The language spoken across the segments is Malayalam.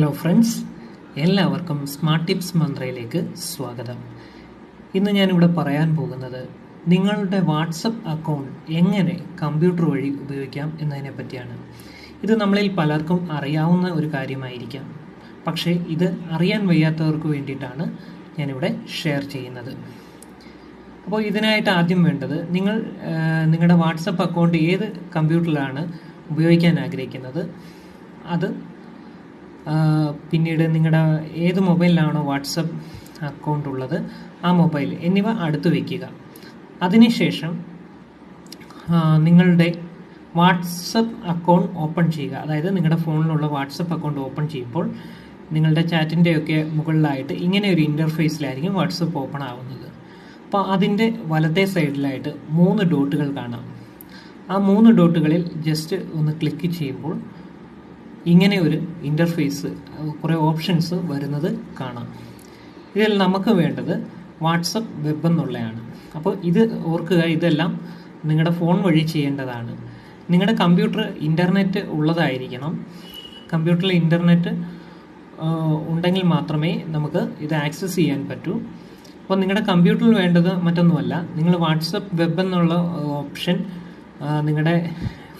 ഹലോ ഫ്രണ്ട്സ്, എല്ലാവർക്കും സ്മാർട്ട് ടിപ്സ് മന്ത്രയിലേക്ക് സ്വാഗതം. ഇന്ന് ഞാനിവിടെ പറയാൻ പോകുന്നത് നിങ്ങളുടെ വാട്സപ്പ് അക്കൗണ്ട് എങ്ങനെ കമ്പ്യൂട്ടർ വഴി ഉപയോഗിക്കാം എന്നതിനെ പറ്റിയാണ്. ഇത് നമ്മളിൽ പലർക്കും അറിയാവുന്ന ഒരു കാര്യമായിരിക്കാം, പക്ഷേ ഇത് അറിയാൻ വയ്യാത്തവർക്ക് വേണ്ടിയിട്ടാണ് ഞാനിവിടെ ഷെയർ ചെയ്യുന്നത്. അപ്പോൾ ഇതിനായിട്ട് ആദ്യം വേണ്ടത് നിങ്ങളുടെ വാട്സപ്പ് അക്കൗണ്ട് ഏത് കമ്പ്യൂട്ടറിലാണ് ഉപയോഗിക്കാൻ ആഗ്രഹിക്കുന്നത്, അത് പിന്നീട് നിങ്ങളുടെ ഏത് മൊബൈലിലാണോ വാട്സപ്പ് അക്കൗണ്ട് ഉള്ളത് ആ മൊബൈൽ എന്നിവ അടുത്ത് വയ്ക്കുക. അതിനുശേഷം നിങ്ങളുടെ വാട്സപ്പ് അക്കൗണ്ട് ഓപ്പൺ ചെയ്യുക. അതായത് നിങ്ങളുടെ ഫോണിലുള്ള വാട്സപ്പ് അക്കൗണ്ട് ഓപ്പൺ ചെയ്യുമ്പോൾ നിങ്ങളുടെ ചാറ്റിൻ്റെയൊക്കെ മുകളിലായിട്ട് ഇങ്ങനെ ഒരു ഇൻ്റർഫേസിലായിരിക്കും വാട്സപ്പ് ഓപ്പൺ ആവുന്നത്. അപ്പോൾ അതിൻ്റെ വലത്തെ സൈഡിലായിട്ട് 3 ഡോട്ടുകൾ കാണാം. ആ 3 ഡോട്ടുകളിൽ ജസ്റ്റ് ഒന്ന് ക്ലിക്ക് ചെയ്യുമ്പോൾ ഇങ്ങനെ ഒരു ഇൻ്റർഫേസ്, കുറേ ഓപ്ഷൻസ് വരുന്നത് കാണാം. ഇതിൽ നമുക്ക് വേണ്ടത് വാട്സപ്പ് വെബ് എന്നുള്ളതാണ്. അപ്പോൾ ഇത് ഓർക്കുക, ഇതെല്ലാം നിങ്ങളുടെ ഫോൺ വഴി ചെയ്യേണ്ടതാണ്. നിങ്ങളുടെ കമ്പ്യൂട്ടർ ഇൻ്റർനെറ്റ് ഉള്ളതായിരിക്കണം. കമ്പ്യൂട്ടറിൽ ഇൻ്റർനെറ്റ് ഉണ്ടെങ്കിൽ മാത്രമേ നമുക്ക് ഇത് ആക്സസ് ചെയ്യാൻ പറ്റൂ. അപ്പോൾ നിങ്ങളുടെ കമ്പ്യൂട്ടറിൽ വേണ്ടത് മറ്റൊന്നുമല്ല, നിങ്ങൾ വാട്സപ്പ് വെബ് എന്നുള്ള ഓപ്ഷൻ നിങ്ങളുടെ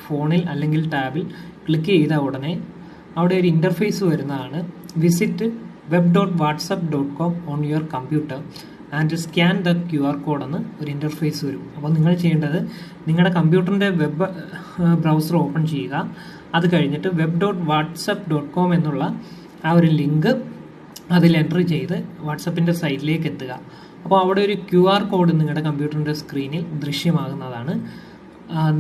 ഫോണിൽ അല്ലെങ്കിൽ ടാബിൽ ക്ലിക്ക് ചെയ്ത ഉടനെ അവിടെ ഒരു ഇൻ്റർഫേസ് വരുന്നതാണ്. Visit web.whatsapp.com on your computer and scan the QR code എന്ന് ഒരു ഇൻ്റർഫേസ് വരും. അപ്പോൾ നിങ്ങൾ ചെയ്യേണ്ടത് നിങ്ങളുടെ കമ്പ്യൂട്ടറിൻ്റെ വെബ് ബ്രൗസർ ഓപ്പൺ ചെയ്യുക. അത് കഴിഞ്ഞിട്ട് web.whatsapp.com എന്നുള്ള ആ ഒരു ലിങ്ക് അതിൽ എൻ്റർ ചെയ്ത് വാട്സപ്പിൻ്റെ സൈറ്റിലേക്ക് എത്തുക. അപ്പോൾ അവിടെ ഒരു QR കോഡ് നിങ്ങളുടെ കമ്പ്യൂട്ടറിൻ്റെ സ്ക്രീനിൽ ദൃശ്യമാകുന്നതാണ്.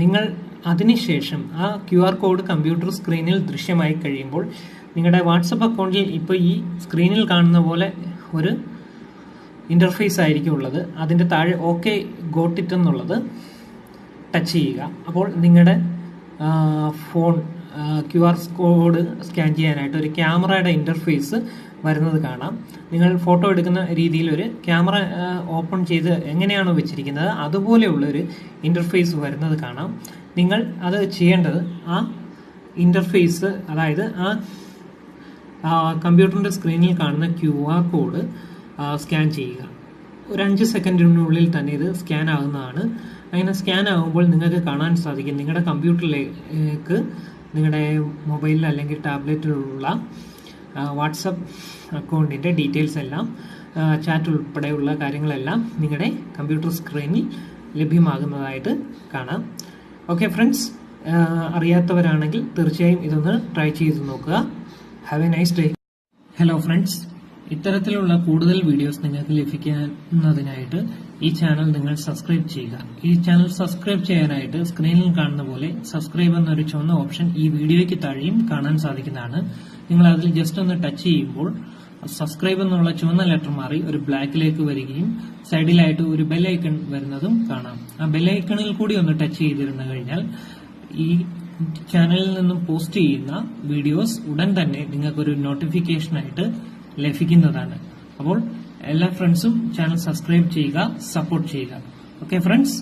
നിങ്ങൾ അതിനുശേഷം ആ QR കോഡ് കമ്പ്യൂട്ടർ സ്ക്രീനിൽ ദൃശ്യമായി കഴിയുമ്പോൾ നിങ്ങളുടെ വാട്സപ്പ് അക്കൗണ്ടിൽ ഇപ്പോൾ ഈ സ്ക്രീനിൽ കാണുന്ന പോലെ ഒരു ഇൻ്റർഫേസ് ആയിരിക്കും ഉള്ളത്. അതിൻ്റെ താഴെ ഓക്കെ ഗോട്ട് ഇറ്റ് എന്നുള്ളത് ടച്ച് ചെയ്യുക. അപ്പോൾ നിങ്ങളുടെ ഫോൺ QR കോഡ് സ്കാൻ ചെയ്യാനായിട്ട് ഒരു ക്യാമറയുടെ ഇൻ്റർഫേസ് വരുന്നത് കാണാം. നിങ്ങൾ ഫോട്ടോ എടുക്കുന്ന രീതിയിൽ ഒരു ക്യാമറ ഓപ്പൺ ചെയ്ത് എങ്ങനെയാണോ വെച്ചിരിക്കുന്നത് അതുപോലെയുള്ളൊരു ഇൻ്റർഫേസ് വരുന്നത് കാണാം. നിങ്ങൾ അത് ചെയ്യേണ്ടത് ആ ഇൻ്റർഫേസ്, അതായത് ആ കമ്പ്യൂട്ടറിൻ്റെ സ്ക്രീനിൽ കാണുന്ന QR കോഡ് സ്കാൻ ചെയ്യുക. ഒരു 5 സെക്കൻഡിനുള്ളിൽ തന്നെ ഇത് സ്കാൻ ആകുന്നതാണ്. അങ്ങനെ സ്കാൻ ആകുമ്പോൾ നിങ്ങൾക്ക് കാണാൻ സാധിക്കും നിങ്ങളുടെ കമ്പ്യൂട്ടറിലേക്ക് നിങ്ങളുടെ മൊബൈലിൽ അല്ലെങ്കിൽ ടാബ്ലറ്റിലുള്ള വാട്സപ്പ് അക്കൗണ്ടിൻ്റെ ഡീറ്റെയിൽസ് എല്ലാം, ചാറ്റ് ഉൾപ്പെടെയുള്ള കാര്യങ്ങളെല്ലാം നിങ്ങളുടെ കമ്പ്യൂട്ടർ സ്ക്രീനിൽ ലഭ്യമാകുന്നതായിട്ട് കാണാം. ഓക്കെ ഫ്രണ്ട്സ്, അറിയാത്തവരാണെങ്കിൽ തീർച്ചയായും ഇതൊന്ന് ട്രൈ ചെയ്ത് നോക്കുക. Have A nice day. Hello friends, ഇത്തരത്തിലുള്ള കൂടുതൽ വീഡിയോസ് നിങ്ങൾക്ക് ലഭിക്കുന്നതിനായിട്ട് ഈ ചാനൽ നിങ്ങൾ സബ്സ്ക്രൈബ് ചെയ്യുക. ഈ ചാനൽ സബ്സ്ക്രൈബ് ചെയ്യാനായിട്ട് സ്ക്രീനിൽ കാണുന്ന പോലെ സബ്സ്ക്രൈബ് എന്നൊരു ചുവന്ന ഓപ്ഷൻ ഈ വീഡിയോയ്ക്ക് താഴെയും കാണാൻ സാധിക്കുന്നതാണ്. നിങ്ങൾ അതിൽ ജസ്റ്റ് ഒന്ന് ടച്ച് ചെയ്യുമ്പോൾ സബ്സ്ക്രൈബ് എന്നുള്ള ചുവന്ന ലെറ്റർ മാറി ഒരു ബ്ലാക്കിലേക്ക് വരികയും സൈഡിലായിട്ട് ഒരു ബെല്ലൈക്കൺ വരുന്നതും കാണാം. ആ ബെല്ലൈക്കണിൽ കൂടി ഒന്ന് ടച്ച് ചെയ്തിരുന്നു കഴിഞ്ഞാൽ ഈ ചാനലിൽ നിന്നും പോസ്റ്റ് ചെയ്യുന്ന വീഡിയോസ് ഉടൻ തന്നെ നിങ്ങൾക്കൊരു നോട്ടിഫിക്കേഷനായിട്ട് ലഭിക്കുന്നതാണ്. അപ്പോൾ എല്ലാ ഫ്രണ്ട്സും ചാനൽ സബ്സ്ക്രൈബ് ചെയ്യുക, സപ്പോർട്ട് ചെയ്യുക. Okay friends.